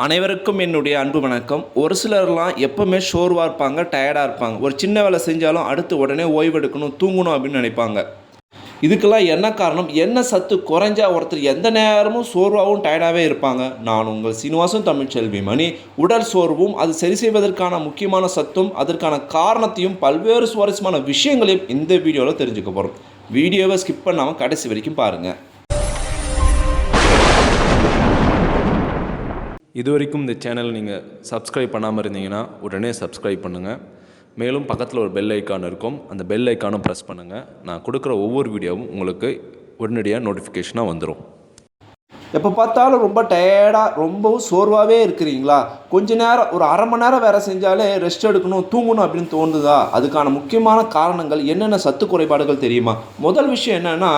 அனைவருக்கும் என்னுடைய அன்பு வணக்கம். ஒரு சிலர்லாம் எப்பவுமே சோர்வாக இருப்பாங்க, டயர்டாக இருப்பாங்க. ஒரு சின்ன வேலை செஞ்சாலும் அடுத்து உடனே ஓய்வெடுக்கணும், தூங்கணும் அப்படின்னு நினைப்பாங்க. இதுக்கெல்லாம் என்ன காரணம்? என்ன சத்து குறைஞ்சா ஒருத்தர் எந்த நேரமும் சோர்வாகவும் டயர்டாகவே இருப்பாங்க? நான் உங்கள் சீனிவாசன் தமிழ்ச்செல்வி மணி. உடல் சோர்வும் அது சரி செய்வதற்கான முக்கியமான சத்தும் அதற்கான காரணத்தையும் பல்வேறு சுவாரஸ்யமான விஷயங்களையும் இந்த வீடியோவில் தெரிஞ்சுக்க போகிறோம். வீடியோவை ஸ்கிப் பண்ணாமல் கடைசி வரைக்கும் பாருங்கள். இது வரைக்கும் இந்த சேனல் நீங்கள் சப்ஸ்கிரைப் பண்ணாமல் இருந்தீங்கன்னா உடனே சப்ஸ்கிரைப் பண்ணுங்கள். மேலும் பக்கத்தில் ஒரு பெல் ஐக்கான் இருக்கும், அந்த பெல் ஐக்கானும் ப்ரெஸ் பண்ணுங்கள். நான் கொடுக்குற ஒவ்வொரு வீடியோவும் உங்களுக்கு உடனடியாக நோட்டிஃபிகேஷனாக வந்துடும். எப்போ பார்த்தாலும் ரொம்ப டயர்டாக ரொம்பவும் சோர்வாகவே இருக்கிறீங்களா? கொஞ்ச நேரம் ஒரு அரை மணி நேரம் வேலை செஞ்சாலே ரெஸ்ட் எடுக்கணும், தூங்கணும் அப்படின்னு தோணுதா? அதுக்கான முக்கியமான காரணங்கள் என்னென்ன சத்து குறைபாடுகள் தெரியுமா? முதல் விஷயம் என்னென்னா,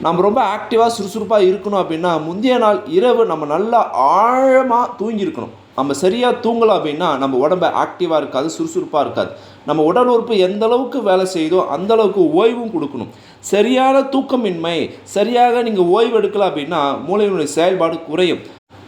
நம்ம ரொம்ப ஆக்டிவாக சுறுசுறுப்பாக இருக்கணும் அப்படின்னா முந்தைய நாள் இரவு நம்ம நல்லா ஆழமாக தூங்கியிருக்கணும். நம்ம சரியாக தூங்கலாம் அப்படின்னா நம்ம உடம்பு ஆக்டிவாக இருக்காது, சுறுசுறுப்பாக இருக்காது. நம்ம உடல் உறுப்பு எந்த அளவுக்கு வேலை செய்யுதோ அந்தளவுக்கு ஓய்வும் கொடுக்கணும். சரியான தூக்கமின்மை, சரியாக நீங்கள் ஓய்வு எடுக்கலாம் அப்படின்னா மூளையினுடைய செயல்பாடு குறையும்.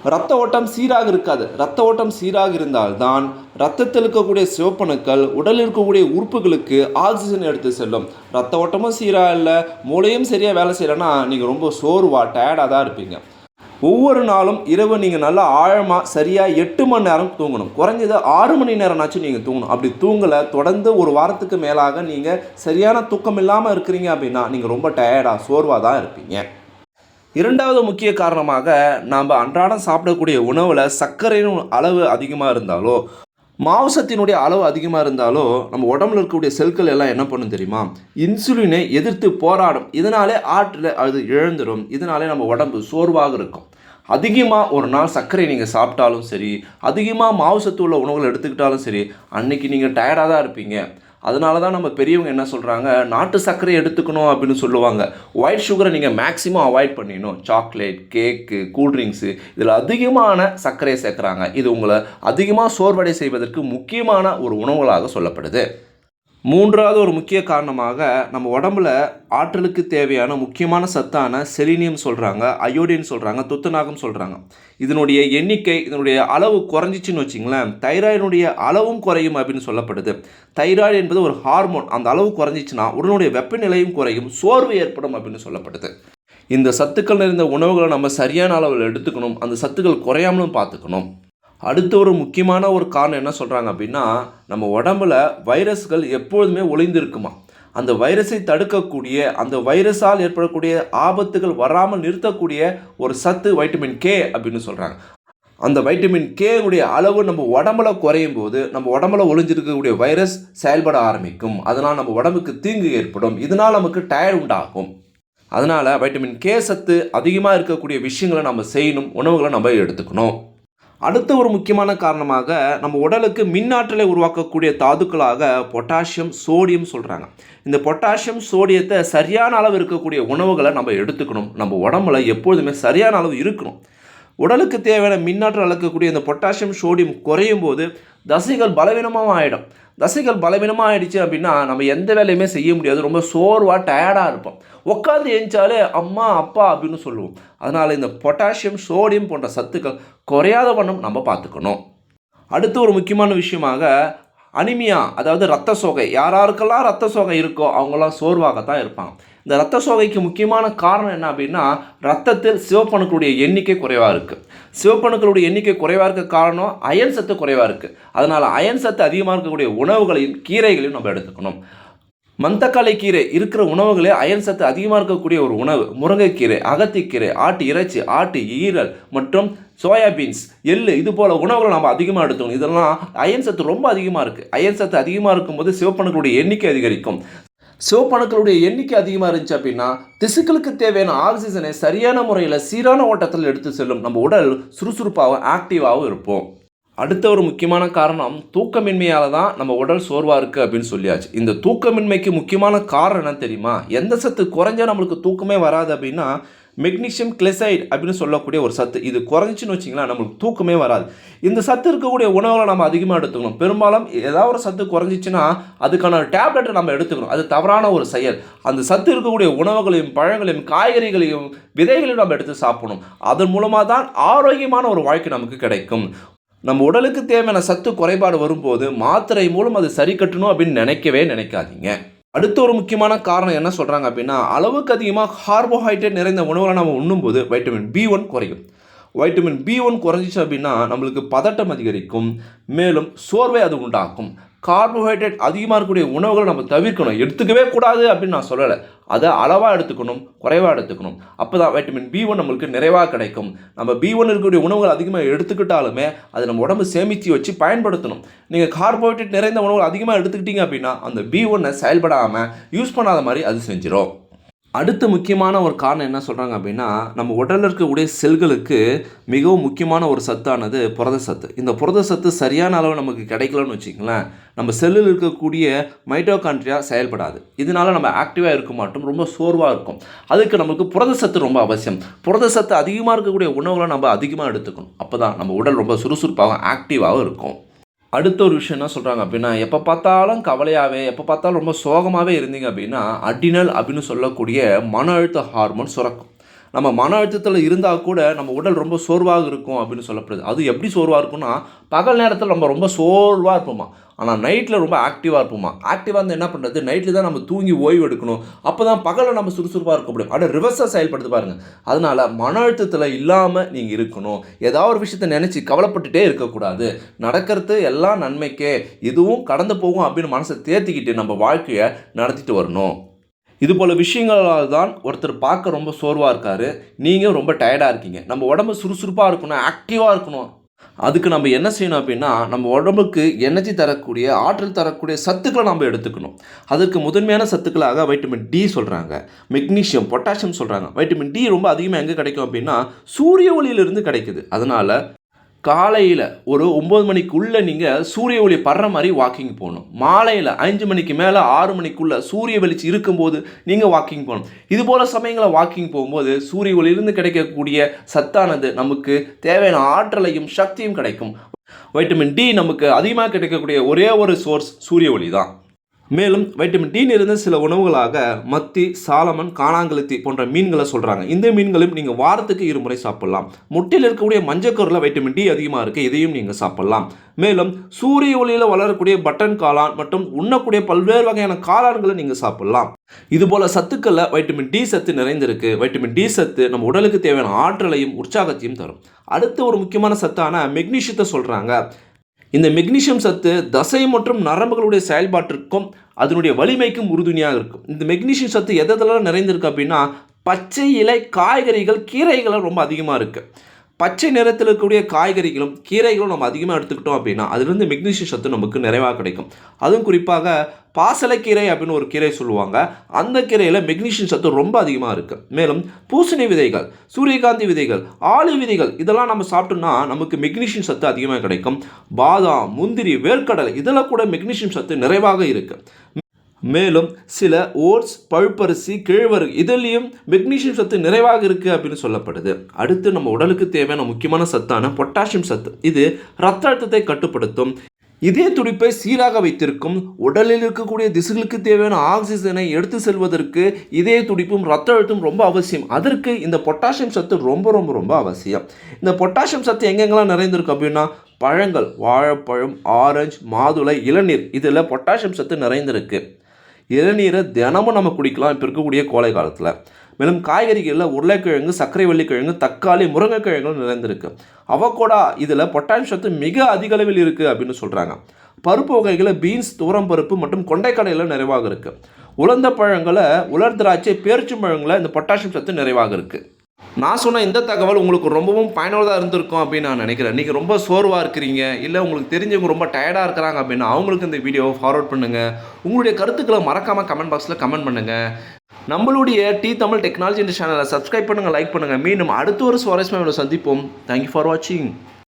இரத்த ஓட்டம் சீராக இருக்காது. இரத்த ஓட்டம் சீராக இருந்தால்தான் இரத்தத்தில் இருக்கக்கூடிய சிவப்பணுக்கள் உடலில் இருக்கக்கூடிய உறுப்புகளுக்கு ஆக்சிஜன் எடுத்து செல்லும். இரத்த ஓட்டமும் சீராக இல்லை, மூளையும் சரியாக வேலை செய்யலைன்னா நீங்கள் ரொம்ப சோர்வாக டயர்டாக தான் இருப்பீங்க. ஒவ்வொரு நாளும் இரவு நீங்கள் நல்லா ஆழமாக சரியாக 8 மணி நேரம் தூங்கணும். குறைஞ்சது 6 மணி நேரம்னாச்சும் நீங்கள் தூங்கணும். அப்படி தூங்கலை, தொடர்ந்து ஒரு வாரத்துக்கு மேலாக நீங்கள் சரியான தூக்கம் இல்லாமல் இருக்கிறீங்க அப்படின்னா நீங்கள் ரொம்ப டயர்டாக சோர்வாக தான் இருப்பீங்க. இரண்டாவது முக்கிய காரணமாக நாம் அன்றாடம் சாப்பிடக்கூடிய உணவில் சர்க்கரையின் அளவு அதிகமாக இருந்தாலோ மாவுசத்தினுடைய அளவு அதிகமாக இருந்தாலோ நம்ம உடம்புல இருக்கக்கூடிய செல்கள் எல்லாம் என்ன பண்ணும் தெரியுமா? இன்சுலினை எதிர்த்து போராடும். இதனாலே ஆற்றலை அது இழந்துடும். இதனாலே நம்ம உடம்பு சோர்வாக இருக்கும். அதிகமாக ஒரு நாள் சர்க்கரை நீங்கள் சாப்பிட்டாலும் சரி, அதிகமாக மாவுசத்து உள்ள உணவுகள் எடுத்துக்கிட்டாலும் சரி, அன்றைக்கி நீங்கள் டயர்டாக தான் இருப்பீங்க. அதனால தான் நம்ம பெரியவங்க என்ன சொல்கிறாங்க, நாட்டு சர்க்கரை எடுத்துக்கணும் அப்படின்னு சொல்லுவாங்க. ஒயிட் சுகரை நீங்கள் மேக்ஸிமம் அவாய்ட் பண்ணிடணும். சாக்லேட், கேக்கு, கூல்ட்ரிங்க்ஸு இதில் அதிகமான சர்க்கரையை சேர்க்குறாங்க. இது உங்களை அதிகமாக சோர்வடை செய்வதற்கு முக்கியமான ஒரு உணவுகளாக சொல்லப்படுது. மூன்றாவது ஒரு முக்கிய காரணமாக நம்ம உடம்புல ஆற்றலுக்கு தேவையான முக்கியமான சத்தான செலினியம் சொல்கிறாங்க, அயோடின் சொல்கிறாங்க, துத்தநாகம் சொல்கிறாங்க. இதனுடைய எண்ணிக்கை, இதனுடைய அளவு குறைஞ்சிச்சின்னு வச்சிங்களேன், தைராய்டினுடைய அளவும் குறையும் அப்படின்னு சொல்லப்படுது. தைராய்டு என்பது ஒரு ஹார்மோன். அந்த அளவு குறைஞ்சிச்சின்னா உடனுடைய வெப்பநிலையும் குறையும், சோர்வு ஏற்படும் அப்படின்னு சொல்லப்படுது. இந்த சத்துக்கள் நிறைந்த உணவுகளை நம்ம சரியான அளவில் எடுத்துக்கணும். அந்த சத்துக்கள் குறையாமலும் பார்த்துக்கணும். அடுத்த ஒரு முக்கியமான ஒரு காரணம் என்ன சொல்கிறாங்க அப்படின்னா, நம்ம உடம்புல வைரஸ்கள் எப்பொழுதுமே ஒளிந்திருக்குமா. அந்த வைரஸை தடுக்கக்கூடிய, அந்த வைரஸால் ஏற்படக்கூடிய ஆபத்துகள் வராமல் நிறுத்தக்கூடிய ஒரு சத்து வைட்டமின் கே அப்படின்னு சொல்கிறாங்க. அந்த வைட்டமின் கே உடைய அளவு நம்ம உடம்புல குறையும் போது நம்ம உடம்புல ஒளிஞ்சிருக்கக்கூடிய வைரஸ் செயல்பட ஆரம்பிக்கும். அதனால் நம்ம உடம்புக்கு தீங்கு ஏற்படும். இதனால் நமக்கு டயர்ட் உண்டாகும். அதனால் வைட்டமின் கே சத்து அதிகமாக இருக்கக்கூடிய விஷயங்களை நம்ம செய்யணும், உணவுகளை நம்ம எடுத்துக்கணும். அடுத்த ஒரு முக்கியமான காரணமாக நம்ம உடலுக்கு மின்னாற்றலை உருவாக்கக்கூடிய தாதுக்களாக பொட்டாசியம், சோடியம் சொல்கிறாங்க. இந்த பொட்டாசியம், சோடியத்தை சரியான அளவு இருக்கக்கூடிய உணவுகளை நம்ம எடுத்துக்கணும். நம்ம உடம்புல எப்பொழுதுமே சரியான அளவு இருக்கணும். உடலுக்கு தேவையான மின்னாற்றல் அளக்கக்கூடிய இந்த பொட்டாசியம், சோடியம் குறையும் போது தசைகள் பலவீனமாக ஆகிடும். தசைகள் பலவீனமாக ஆகிடுச்சு அப்படின்னா நம்ம எந்த வேலையுமே செய்ய முடியாது. ரொம்ப சோர்வாக டயர்டாக இருப்போம். உட்காந்து எழுந்தாலே அம்மா அப்பா அப்படின்னு சொல்லுவோம். அதனால் இந்த பொட்டாசியம், சோடியம் போன்ற சத்துக்கள் குறையாத வண்ணம் நம்ம பார்த்துக்கணும். அடுத்து ஒரு முக்கியமான விஷயமாக அனிமியா, அதாவது இரத்த சோகை. யாராருக்கெல்லாம் இரத்த சோகை இருக்கோ அவங்களாம் சோர்வாகத்தான் இருப்பாங்க. இந்த இரத்த சோகைக்கு முக்கியமான காரணம் என்ன அப்படின்னா, இரத்தத்தில் சிவப்பணுக்களுடைய எண்ணிக்கை குறைவாக இருக்குது. சிவப்பணுக்களுடைய எண்ணிக்கை குறைவாக இருக்க காரணம் அயன் சத்து குறைவாக இருக்குது. அதனால் அயன் சத்து அதிகமாக இருக்கக்கூடிய உணவுகளையும் கீரைகளையும் நம்ம எடுத்துக்கணும். மந்தக்காளை கீரை இருக்கிற உணவுகளே அயன் சத்து அதிகமாக இருக்கக்கூடிய ஒரு உணவு. முருங்கைக்கீரை, அகத்திக்கீரை, ஆட்டு இறைச்சி, ஆட்டு ஈரல் மற்றும் சோயாபீன்ஸ், எள்ளு, இது போல் உணவுகளை நம்ம அதிகமாக எடுத்துக்கணும். இதெல்லாம் அயன் சத்து ரொம்ப அதிகமாக இருக்குது. அயன் சத்து அதிகமாக இருக்கும்போது சிவப்பணுக்களுடைய எண்ணிக்கை அதிகரிக்கும். சிவப்பணுக்களுடைய எண்ணிக்கை அதிகமாக இருந்துச்சு அப்படின்னா திசுக்களுக்கு தேவையான ஆக்சிஜனை சரியான முறையில் சீரான ஓட்டத்தில் எடுத்து செல்லும். நம்ம உடல் சுறுசுறுப்பாகவும் ஆக்டிவாகவும் இருப்போம். அடுத்த ஒரு முக்கியமான காரணம் தூக்கமின்மையால் தான் நம்ம உடல் சோர்வாக இருக்குது அப்படின்னு சொல்லியாச்சு. இந்த தூக்கமின்மைக்கு முக்கியமான காரணம் என்ன தெரியுமா? எந்த சத்து குறைஞ்சா நம்மளுக்கு தூக்கமே வராது அப்படின்னா மெக்னீசியம் கிளெசைட் அப்படின்னு சொல்லக்கூடிய ஒரு சத்து. இது குறைஞ்சின்னு வச்சிங்களேன் நம்மளுக்கு தூக்கமே வராது. இந்த சத்து இருக்கக்கூடிய உணவுகளை நம்ம அதிகமாக எடுத்துக்கணும். பெரும்பாலும் ஏதாவது ஒரு சத்து குறைஞ்சிச்சுன்னா அதுக்கான டேப்லெட்டை நம்ம எடுத்துக்கணும். அது தவறான ஒரு செயல். அந்த சத்து இருக்கக்கூடிய உணவுகளையும் பழங்களையும் காய்கறிகளையும் விதைகளையும் நம்ம எடுத்து சாப்பிடணும். அதன் மூலமாக தான் ஆரோக்கியமான ஒரு வாழ்க்கை நமக்கு கிடைக்கும். நம்ம உடலுக்கு தேவையான சத்து குறைபாடு வரும்போது மாத்திரை மூலம் அது சரி கட்டணும் அப்படின்னு நினைக்கவே நினைக்காதீங்க. அடுத்த ஒரு முக்கியமான காரணம் என்ன சொல்கிறாங்க அப்படின்னா, அளவுக்கு அதிகமாக கார்போஹைட்ரேட் நிறைந்த உணவுகளை நம்ம உண்ணும்போது வைட்டமின் B1 குறையும். வைட்டமின் B1 குறைஞ்சிச்சு அப்படின்னா நம்மளுக்கு பதட்டம் அதிகரிக்கும், மேலும் சோர்வை அது உண்டாக்கும். கார்போஹைட்ரேட் அதிகமாக இருக்கக்கூடிய உணவுகளை நம்ம தவிர்க்கணும். எடுத்துக்கவே கூடாது அப்படின்னு நான் சொல்லலை. அதை அளவாக எடுத்துக்கணும், குறைவாக எடுத்துக்கணும். அப்போ தான் வைட்டமின் B1 நம்மளுக்கு நிறைவாக கிடைக்கும். நம்ம B1 இருக்கக்கூடிய உணவுகள் அதிகமாக எடுத்துக்கிட்டாலுமே அது நம்ம உடம்பு சேமித்து வச்சு பயன்படுத்தணும். நீங்கள் கார்போஹைட்ரேட் நிறைந்த உணவுகள் அதிகமாக எடுத்துக்கிட்டீங்க அப்படின்னா அந்த B1 செயல்படாமல் யூஸ் பண்ணாத மாதிரி அது செஞ்சிடும். அடுத்த முக்கியமான ஒரு காரணம் என்ன சொல்கிறாங்க அப்படின்னா, நம்ம உடலில் இருக்கக்கூடிய செல்களுக்கு மிகவும் முக்கியமான ஒரு சத்தானது புரத சத்து. இந்த புரத சத்து சரியான அளவு நமக்கு கிடைக்கலன்னு வச்சுங்களேன், நம்ம செல்லில் இருக்கக்கூடிய மைட்டோகாண்ட்ரியா செயல்படாது. இதனால நம்ம ஆக்டிவாக இருக்க மாட்டோம், ரொம்ப சோர்வாக இருக்கும். அதுக்கு நமக்கு புரத சத்து ரொம்ப அவசியம். புரத சத்து அதிகமாக இருக்கக்கூடிய உணவுகளை நம்ம அதிகமாக எடுத்துக்கணும். அப்போ தான் நம்ம உடல் ரொம்ப சுறுசுறுப்பாகவும் ஆக்டிவாகவும் இருக்கும். அடுத்த ஒரு விஷயம் என்ன சொல்கிறாங்க அப்படின்னா, எப்போ பார்த்தாலும் கவலையாகவே எப்போ பார்த்தாலும் ரொம்ப சோகமாகவே இருந்தீங்க அப்படின்னா அட்ரினல் அப்படின்னு சொல்லக்கூடிய மன அழுத்த ஹார்மோன் சுரக்கும். நம்ம மன அழுத்தத்தில் இருந்தால் கூட நம்ம உடல் ரொம்ப சோர்வாக இருக்கும் அப்படின்னு சொல்லப்படுது. அது எப்படி சோர்வாக இருக்கும்னா, பகல் நேரத்தில் நம்ம ரொம்ப சோர்வாக இருப்போமா, ஆனால் நைட்டில் ரொம்ப ஆக்டிவாக இருப்போமா. ஆக்டிவாக இருந்து என்ன பண்ணுறது, நைட்டில் தான் நம்ம தூங்கி ஓய்வு எடுக்கணும். அப்போ தான் பகலில் நம்ம சுறுசுறுப்பாக இருக்க முடியும். அப்படியே ரிவர்ஸாக செயல்படுது பாருங்கள். அதனால் மன அழுத்தத்தில் இல்லாமல் நீங்கள் இருக்கணும். ஏதாவது ஒரு விஷயத்தை நினச்சி கவலைப்பட்டுட்டே இருக்கக்கூடாது. நடக்கிறது எல்லாம் நன்மைக்கே, இதுவும் கடந்து போகும் அப்படின்னு மனசை தேர்த்திக்கிட்டு நம்ம வாழ்க்கையை நடத்திட்டு வரணும். இது போல் விஷயங்களால் தான் ஒருத்தர் பார்க்க ரொம்ப சோர்வாக இருக்கார், நீங்கள் ரொம்ப டயர்டாக இருக்கீங்க. நம்ம உடம்பு சுறுசுறுப்பாக இருக்கணும், ஆக்டிவாக இருக்கணும். அதுக்கு நம்ம என்ன செய்யணும் அப்படின்னா, நம்ம உடம்புக்கு எனர்ஜி தரக்கூடிய ஆற்றல் தரக்கூடிய சத்துக்களை நம்ம எடுத்துக்கணும். அதுக்கு முதன்மையான சத்துக்களாக வைட்டமின் D சொல்கிறாங்க, மெக்னீஷியம், பொட்டாசியம் சொல்கிறாங்க. வைட்டமின் D ரொம்ப அதிகமாக எங்கே கிடைக்கும் அப்படின்னா சூரிய ஒளியிலிருந்து கிடைக்குது. அதனால் காலையில் ஒரு 9 மணிக்குள்ளே நீங்கள் சூரிய ஒளி படுற மாதிரி வாக்கிங் போகணும். மாலையில் 5 மணிக்கு மேலே 6 மணிக்குள்ளே சூரிய வெளிச்சம் இருக்கும்போது நீங்கள் வாக்கிங் போகணும். இது போல் சமயங்களில் வாக்கிங் போகும்போது சூரிய ஒளியிலிருந்து கிடைக்கக்கூடிய சத்தானது நமக்கு தேவையான ஆற்றலையும் சக்தியும் கிடைக்கும். வைட்டமின் D நமக்கு அதிகமாக கிடைக்கக்கூடிய ஒரே ஒரு சோர்ஸ் சூரிய ஒளி தான். மேலும் வைட்டமின் D நிறைந்த சில உணவுகளாக மத்தி, சாலமன், காணாங்கழுத்தி போன்ற மீன்களை சொல்கிறாங்க. இந்த மீன்களையும் நீங்கள் வாரத்துக்கு 2 முறை சாப்பிட்லாம். முட்டையில் இருக்கக்கூடிய மஞ்சக்கருவில் வைட்டமின் D அதிகமாக இருக்குது, இதையும் நீங்கள் சாப்பிட்லாம். மேலும் சூரிய ஒளியில் வளரக்கூடிய பட்டன் காளான் மற்றும் உண்ணக்கூடிய பல்வேறு வகையான காளான்களை நீங்கள் சாப்பிட்லாம். இதுபோல் சத்துக்களில் வைட்டமின் D சத்து நிறைந்திருக்கு. வைட்டமின் D சத்து நம்ம உடலுக்கு தேவையான ஆற்றலையும் உற்சாகத்தையும் தரும். அடுத்த ஒரு முக்கியமான சத்தான மெக்னீஷியத்தை சொல்கிறாங்க. இந்த மெக்னீஷியம் சத்து தசை மற்றும் நரம்புகளுடைய செயல்பாட்டிற்கும் அதனுடைய வலிமைக்கும் உறுதுணையாக இருக்கும். இந்த மெக்னீஷியம் சத்து எதெல்லாம் நிறைந்திருக்கு அப்படின்னா, பச்சை இலை காய்கறிகள், கீரைகள் ரொம்ப அதிகமாக இருக்குது. பச்சை நிறத்தில் இருக்கக்கூடிய காய்கறிகளும் கீரைகளும் நம்ம அதிகமாக எடுத்துக்கிட்டோம் அப்படின்னா அதிலிருந்து மெக்னீஷியம் சத்து நமக்கு நிறைவாக கிடைக்கும். அதுவும் குறிப்பாக பாசலைக்கீரை அப்படின்னு ஒரு கீரை சொல்லுவாங்க. அந்த கீரையில் மெக்னீஷியம் சத்து ரொம்ப அதிகமாக இருக்குது. மேலும் பூசணி விதைகள், சூரியகாந்தி விதைகள், ஆளி விதைகள் இதெல்லாம் நம்ம சாப்பிட்டோம்னா நமக்கு மெக்னீஷியம் சத்து அதிகமாக கிடைக்கும். பாதாம், முந்திரி, வேர்க்கடலை இதெல்லாம் கூட மெக்னீஷியம் சத்து நிறைவாக இருக்குது. மேலும் சில ஓட்ஸ், பழுப்பரிசி, கேழ்வரகு இதுலேயும் மெக்னீஷியம் சத்து நிறைவாக இருக்குது அப்படின்னு சொல்லப்படுது. அடுத்து நம்ம உடலுக்கு தேவையான முக்கியமான சத்தான பொட்டாசியம் சத்து, இது இரத்த அழுத்தத்தை கட்டுப்படுத்தும், இதய துடிப்பை சீராக வைத்திருக்கும், உடலில் இருக்கக்கூடிய திசுகளுக்கு தேவையான ஆக்சிஜனை எடுத்து செல்வதற்கு இதய துடிப்பும் இரத்த அழுத்தம் ரொம்ப அவசியம். அதற்கு இந்த பொட்டாசியம் சத்து ரொம்ப ரொம்ப ரொம்ப அவசியம். இந்த பொட்டாசியம் சத்து எங்கெங்கெல்லாம் நிறைந்திருக்கு அப்படின்னா பழங்கள், வாழைப்பழம், ஆரஞ்சு, மாதுளை, இளநீர் இதில் பொட்டாசியம் சத்து நிறைந்திருக்கு. இளநீரை தினமும் நம்ம குடிக்கலாம் இப்போ இருக்கக்கூடிய கோடை காலத்தில். மேலும் காய்கறிகளில் உருளைக்கிழங்கு, சர்க்கரை வள்ளிக்கிழங்கு, தக்காளி, முருங்கைக்கிழங்குகள் நிறைந்திருக்கு. அவகோடா இதில் பொட்டாசியம் சத்து மிக அதிக அளவில் இருக்குது அப்படின்னு சொல்கிறாங்க. பருப்பு வகைகளில் பீன்ஸ், துவரம் பருப்பு மற்றும் கொண்டைக்கடலையில் நிறைவாக இருக்குது. உலர்ந்த பழங்களை, உலர் திராட்சை, பேரிச்சம்பழங்களில் இந்த பொட்டாசியம் சத்து நிறைவாக இருக்குது. நான் சொன்ன இந்த தகவல் உங்களுக்கு ரொம்பவும் பயனுள்ளதாக இருந்திருக்கும் அப்படின்னு நான் நினைக்கிறேன். நீங்கள் ரொம்ப சோர்வாக இருக்கிறீங்க, இல்லை உங்களுக்கு தெரிஞ்சவங்க ரொம்ப டயர்டாக இருக்கிறாங்க அப்படின்னா அவங்களுக்கு இந்த வீடியோவை ஃபார்வர்ட் பண்ணுங்கள். உங்களுடைய கருத்துக்களை மறக்காமல் கமெண்ட் பாக்ஸில் கமெண்ட் பண்ணுங்கள். நம்மளுடைய டி தமிழ் டெக்னாலஜி இந்த சேனலை சப்ஸ்கிரைப் பண்ணுங்கள், லைக் பண்ணுங்கள். மீண்டும் அடுத்த ஒரு சுவாரஸ்யமாக சந்திப்போம். தேங்க்யூ ஃபார் வாட்சிங்.